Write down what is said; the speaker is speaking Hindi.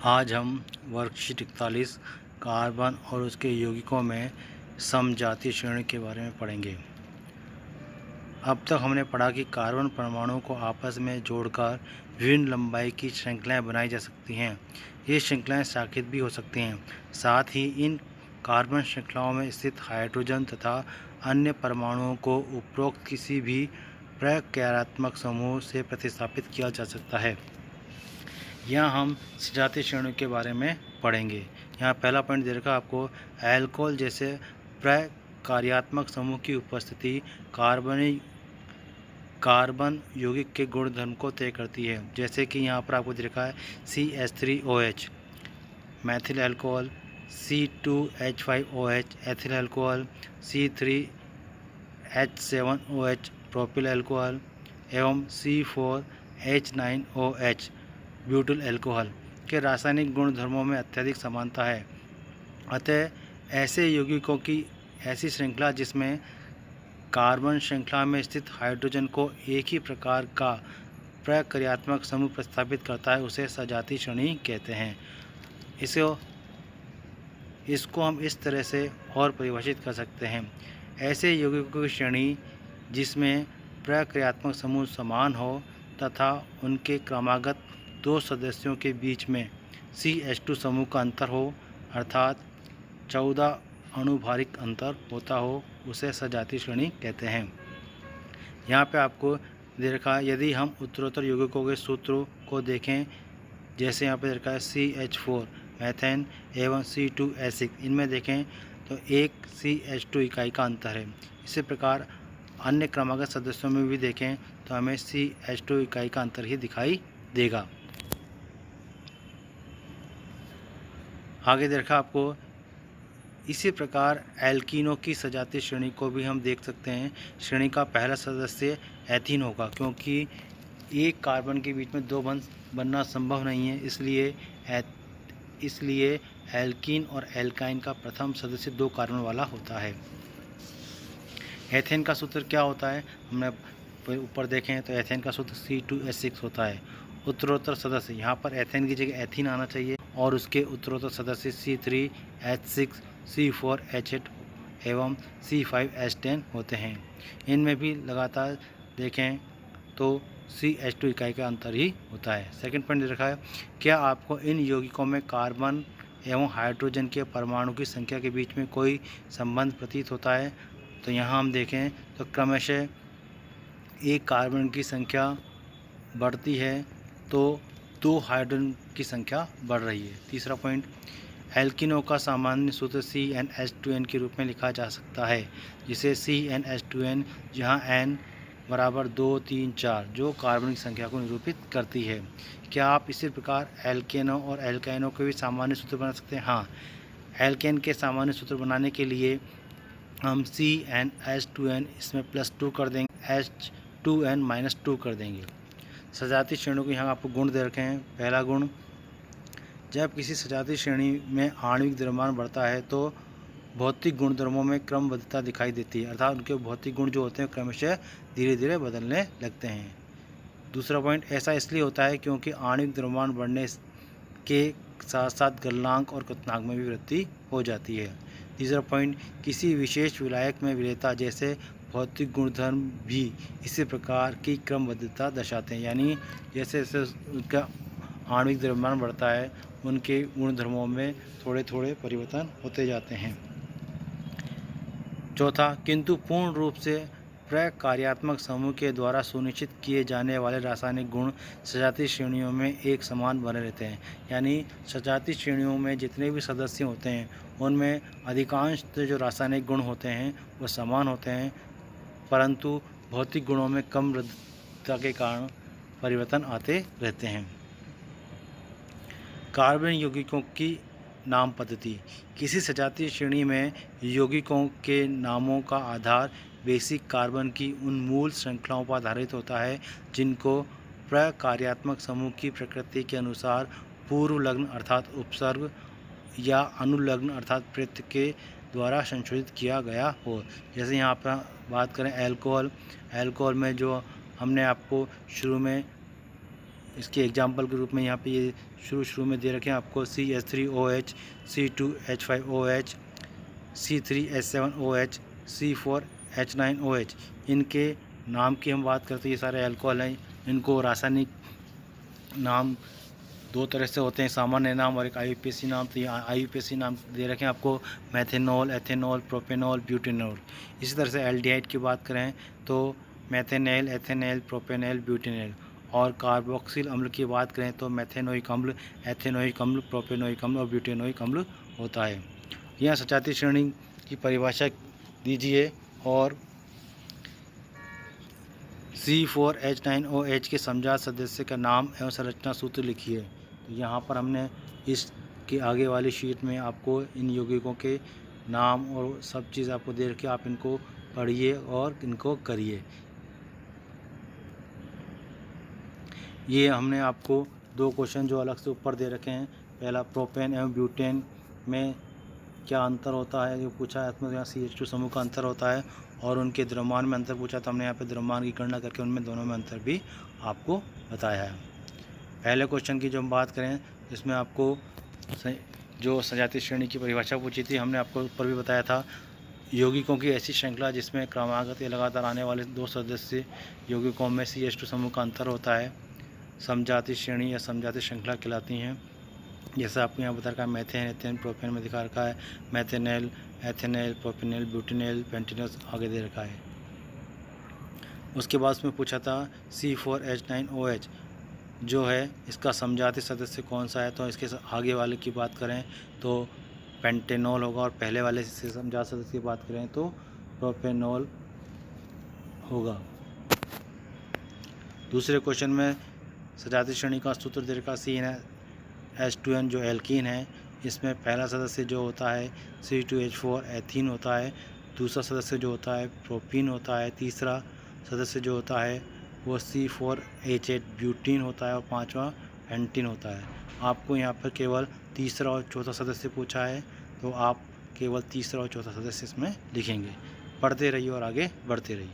आज हम वर्कशीट 41 कार्बन और उसके यौगिकों में समजातीय श्रेणी के बारे में पढ़ेंगे। अब तक हमने पढ़ा कि कार्बन परमाणुओं को आपस में जोड़कर विभिन्न लंबाई की श्रृंखलाएं बनाई जा सकती हैं। ये श्रृंखलाएं शाखित भी हो सकती हैं। साथ ही इन कार्बन श्रृंखलाओं में स्थित हाइड्रोजन तथा अन्य परमाणुओं को उपरोक्त किसी भी प्रक्रियात्मक समूह से प्रतिस्थापित किया जा सकता है। यहाँ हम सजातीय श्रेणियों के बारे में पढ़ेंगे। यहाँ पहला पॉइंट दे रखा आपको, अल्कोहल जैसे प्रकार्यात्मक समूह की उपस्थिति कार्बन यौगिक के गुणधर्म को तय करती है। जैसे कि यहाँ पर आपको दे रखा है CH3OH Maithil alcohol, C2H5OH ethyl alcohol, C3H7OH propyl alcohol एवं C4H9OH ब्यूटिल अल्कोहल के रासायनिक गुणधर्मों में अत्यधिक समानता है। अतः ऐसे यौगिकों की ऐसी श्रृंखला जिसमें कार्बन श्रृंखला में स्थित हाइड्रोजन को एक ही प्रकार का प्रक्रियात्मक समूह प्रस्तावित करता है उसे सजातीय श्रेणी कहते हैं। इसको हम इस तरह से और परिभाषित कर सकते हैं। ऐसे यौगिकों की श्रेणी जिसमें प्रक्रियात्मक समूह समान हो तथा उनके क्रमागत दो सदस्यों के बीच में CH2 समूह का अंतर हो, अर्थात 14 अणुभारिक अंतर होता हो, उसे सजातीय श्रेणी कहते हैं। यहाँ पे आपको दे रखा है, यदि हम उत्तरोत्तर यौगिकों के सूत्रों को देखें, जैसे यहाँ पे दे रखा है CH4 मैथेन एवं C2H6, इनमें देखें तो एक CH2 इकाई का अंतर है। इसी प्रकार अन्य क्रमागत सदस्यों में भी देखें तो हमें CH2 इकाई का अंतर ही दिखाई देगा। आगे देखा आपको, इसी प्रकार एल्कीनों की सजातीय श्रेणी को भी हम देख सकते हैं। श्रेणी का पहला सदस्य एथीन होगा, क्योंकि एक कार्बन के बीच में दो बंध बनना संभव नहीं है, इसलिए एल्कीन और एल्काइन का प्रथम सदस्य दो कार्बन वाला होता है। एथेन का सूत्र क्या होता है, हमने ऊपर देखें तो एथेन का सूत्र C2H6 होता है। उत्तरोत्तर सदस्य, यहाँ पर एथेन की जगह एथीन आना चाहिए और उसके उत्तरोत्तर सदस्य C3H6, C4H8 एवं C5H10 होते हैं। इनमें भी लगातार देखें तो CH2 इकाई का अंतर ही होता है। सेकंड पॉइंट दे रखा है, क्या आपको इन यौगिकों में कार्बन एवं हाइड्रोजन के परमाणु की संख्या के बीच में कोई संबंध प्रतीत होता है? तो यहाँ हम देखें तो क्रमशः एक कार्बन की संख्या बढ़ती है तो दो हाइड्रोजन की संख्या बढ़ रही है। तीसरा पॉइंट, एल्कीनों का सामान्य सूत्र CnH2n के रूप में लिखा जा सकता है, जिसे CnH2n जहाँ n बराबर 2, 3, 4 जो कार्बन की संख्या को निरूपित करती है। क्या आप इसी प्रकार एल्केनों और एल्काइनों के भी सामान्य सूत्र बना सकते हैं? हाँ, एल्केन के सामान्य सूत्र बनाने के लिए हम CnH2n इसमें +2 कर देंगे, H2n -2 कर देंगे। सजातीय श्रेणियों को यहाँ आपको गुण दे रखे हैं। पहला गुण, जब किसी सजातीय श्रेणी में आणविक द्रव्यमान बढ़ता है तो भौतिक गुणधर्मों में क्रमबद्धता दिखाई देती है, अर्थात उनके भौतिक गुण जो होते हैं क्रमशः धीरे धीरे बदलने लगते हैं। दूसरा पॉइंट, ऐसा इसलिए होता है क्योंकि आणविक द्रव्यमान बढ़ने के साथ साथ गलनांक और क्वथनांक में भी वृद्धि हो जाती है। तीसरा पॉइंट, किसी विशेष विलायक में विलेयता जैसे भौतिक गुणधर्म भी इसी प्रकार की क्रमबद्धता दर्शाते हैं, यानी जैसे जैसे उनका आणविक द्रव्यमान बढ़ता है उनके गुणधर्मों में थोड़े थोड़े परिवर्तन होते जाते हैं। चौथा, किंतु पूर्ण रूप से प्रकार्यात्मक समूह के द्वारा सुनिश्चित किए जाने वाले रासायनिक गुण सजातीय श्रेणियों में एक समान बने रहते हैं, यानी सजातीय श्रेणियों में जितने भी सदस्य होते हैं उनमें अधिकांश जो रासायनिक गुण होते हैं वो समान होते हैं, परंतु भौतिक गुणों में कम वृद्धिता के कारण परिवर्तन आते रहते हैं। कार्बन यौगिकों की नाम पद्धति, किसी सजातीय श्रेणी में यौगिकों के नामों का आधार बेसिक कार्बन की उन मूल श्रृंखलाओं पर आधारित होता है जिनको प्रकार्यात्मक समूह की प्रकृति के अनुसार पूर्वलग्न अर्थात उपसर्ग या अनुलग्न अर्थात प्रत्यय के द्वारा संशोधित किया गया हो। जैसे यहाँ पर बात करें अल्कोहल में जो हमने आपको शुरू में इसके एग्जाम्पल के रूप में यहाँ पे ये शुरू में दे रखे हैं आपको CH3OH, C2H5OH, C3H7OH, C4H9OH। इनके नाम की हम बात करते हैं, ये सारे अल्कोहल हैं। इनको रासायनिक नाम दो तरह से होते हैं, सामान्य नाम और एक IUPAC नाम। तो ये IUPAC नाम दे रखे हैं आपको मैथेनॉल, एथेनॉल, प्रोपेनॉल, ब्यूटेनॉल। इसी तरह से एल्डिहाइड की बात करें तो मैथेनेल, एथेनेल, प्रोपेनेल, ब्यूटेनेल। और कार्बोक्सिल अम्ल की बात करें तो मैथेनोइक अम्ल, एथेनोइक अम्ल, प्रोपेनोइक अम्ल और ब्यूटेनोइक अम्ल होता है। यहाँ सजातीय श्रेणी की परिभाषा दीजिए और C4H9OH के समजात सदस्य का नाम एवं संरचना सूत्र लिखिए। तो यहाँ पर हमने इसके आगे वाली शीट में आपको इन यौगिकों के नाम और सब चीज़ आपको दे रखी है, आप इनको पढ़िए और इनको करिए। ये हमने आपको दो क्वेश्चन जो अलग से ऊपर दे रखे हैं। पहला, प्रोपेन एवं ब्यूटेन में क्या अंतर होता है, जो पूछा है। इसमें यहाँ CH2 समूह का अंतर होता है और उनके द्रव्यमान में अंतर पूछा, तो हमने यहाँ पे द्रव्यमान की गणना करके उनमें दोनों में अंतर भी आपको बताया है। पहले क्वेश्चन की जो हम बात करें, इसमें आपको जो सजातीय श्रेणी की परिभाषा पूछी थी, हमने आपको ऊपर भी बताया था। यौगिकों की ऐसी श्रृंखला जिसमें क्रमागत या लगातार आने वाले दो सदस्य यौगिकों में CH2 समूह का अंतर होता है, समजातीय श्रेणी या समजातीय श्रृंखला कहलाती हैं। जैसा आपको यहाँ बता रखा है, मैथेन, एथेन, प्रोपेन में दिखा रखा है, मैथेनेल, एथेनेल, प्रोपेनेल, ब्यूटेनेल, पेंटेनॉल आगे दे रखा है। उसके बाद उसमें पूछा था C4H9OH जो है, इसका समजातीय सदस्य कौन सा है। तो इसके आगे वाले की बात करें तो पेंटेनॉल होगा और पहले वाले से समजात सदस्य की बात करें तो प्रोपेनॉल होगा। दूसरे क्वेश्चन में सजातीय श्रेणी का सूत्र दे रखा CnH2n जो एल्कीन है, इसमें पहला सदस्य जो होता है C2H4 एथीन होता है, दूसरा सदस्य जो होता है प्रोपीन होता है, तीसरा सदस्य जो होता है वो C4H8 ब्यूटीन होता है और पांचवा पेंटीन होता है। आपको यहाँ पर केवल तीसरा और चौथा सदस्य पूछा है, तो आप केवल तीसरा और चौथा सदस्य इसमें लिखेंगे। पढ़ते रहिए और आगे बढ़ते रहिए।